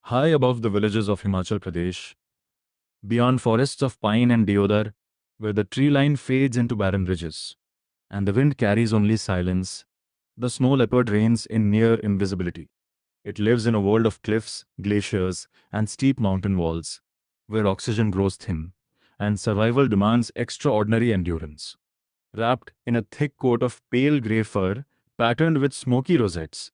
High above the villages of Himachal Pradesh, beyond forests of pine and deodar, where the tree line fades into barren ridges, and the wind carries only silence, the snow leopard reigns in near invisibility. It lives in a world of cliffs, glaciers, and steep mountain walls, where oxygen grows thin, and survival demands extraordinary endurance. Wrapped in a thick coat of pale grey fur, patterned with smoky rosettes,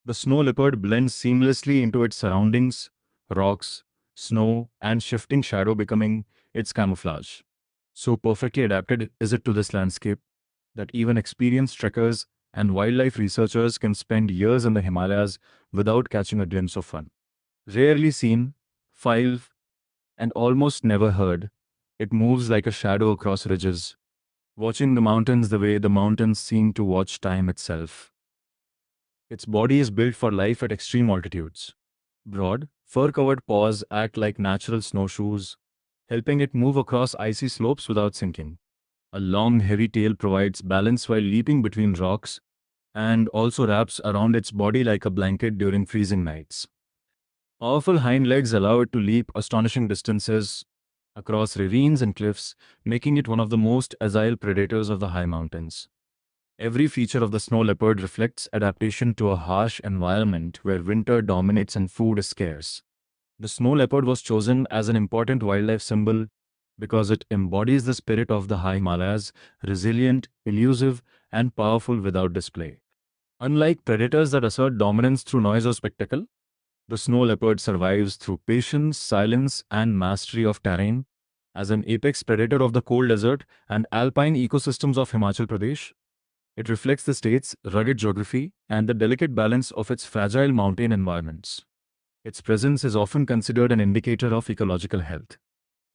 the snow leopard blends seamlessly into its surroundings, rocks, snow, and shifting shadow becoming its camouflage. So perfectly adapted is it to this landscape that even experienced trekkers and wildlife researchers can spend years in the Himalayas without catching a glimpse of fun. Rarely seen, filed, and almost never heard, it moves like a shadow across ridges, watching the mountains the way the mountains seem to watch time itself. Its body is built for life at extreme altitudes. Broad, fur-covered paws act like natural snowshoes, helping it move across icy slopes without sinking. A long, heavy tail provides balance while leaping between rocks and also wraps around its body like a blanket during freezing nights. Powerful hind legs allow it to leap astonishing distances across ravines and cliffs, making it one of the most agile predators of the high mountains. Every feature of the snow leopard reflects adaptation to a harsh environment where winter dominates and food is scarce. The snow leopard was chosen as an important wildlife symbol because it embodies the spirit of the high Himalayas, resilient, elusive, and powerful without display. Unlike predators that assert dominance through noise or spectacle, the snow leopard survives through patience, silence, and mastery of terrain. As an apex predator of the cold desert and alpine ecosystems of Himachal Pradesh, it reflects the state's rugged geography and the delicate balance of its fragile mountain environments. Its presence is often considered an indicator of ecological health.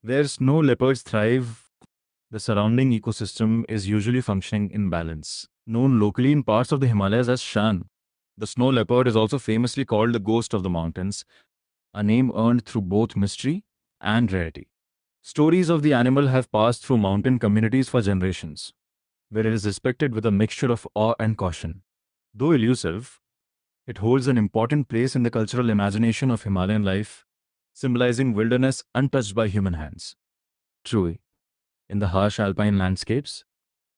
Where snow leopards thrive, the surrounding ecosystem is usually functioning in balance. Known locally in parts of the Himalayas as Shan, the snow leopard is also famously called the ghost of the mountains, a name earned through both mystery and rarity. Stories of the animal have passed through mountain communities for generations, where it is respected with a mixture of awe and caution. Though elusive, it holds an important place in the cultural imagination of Himalayan life, symbolizing wilderness untouched by human hands. Truly, in the harsh alpine landscapes,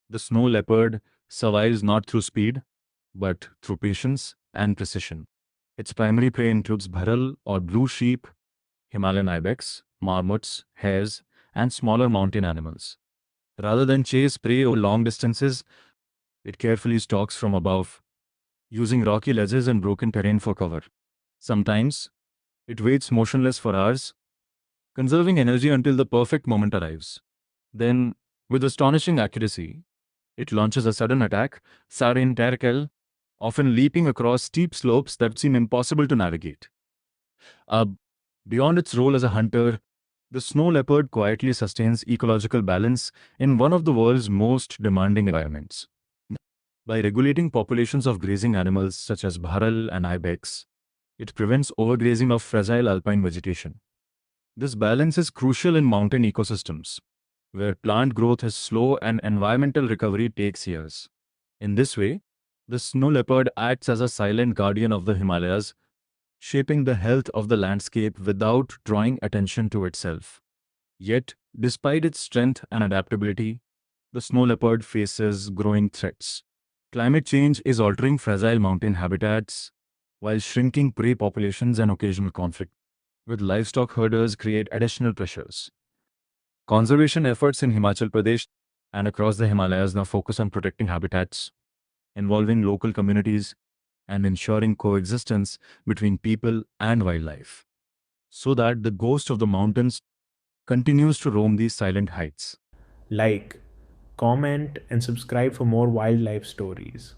the snow leopard survives not through speed, but through patience and precision. Its primary prey includes bharal or blue sheep, Himalayan ibex, marmots, hares, and smaller mountain animals. Rather than chase prey over long distances, it carefully stalks from above, using rocky ledges and broken terrain for cover. Sometimes, it waits motionless for hours, conserving energy until the perfect moment arrives. Then, with astonishing accuracy, it launches a sudden attack, Sarin Terkel, often leaping across steep slopes that seem impossible to navigate. Uh, Beyond its role as a hunter, the snow leopard quietly sustains ecological balance in one of the world's most demanding environments. By regulating populations of grazing animals such as bharal and ibex, it prevents overgrazing of fragile alpine vegetation. This balance is crucial in mountain ecosystems, where plant growth is slow and environmental recovery takes years. In this way, the snow leopard acts as a silent guardian of the Himalayas, shaping the health of the landscape without drawing attention to itself. Yet, despite its strength and adaptability, the snow leopard faces growing threats. Climate change is altering fragile mountain habitats, while shrinking prey populations and occasional conflict with livestock herders create additional pressures. Conservation efforts in Himachal Pradesh and across the Himalayas now focus on protecting habitats, involving local communities, and ensuring coexistence between people and wildlife, so that the ghost of the mountains continues to roam these silent heights. Like, comment, and subscribe for more wildlife stories.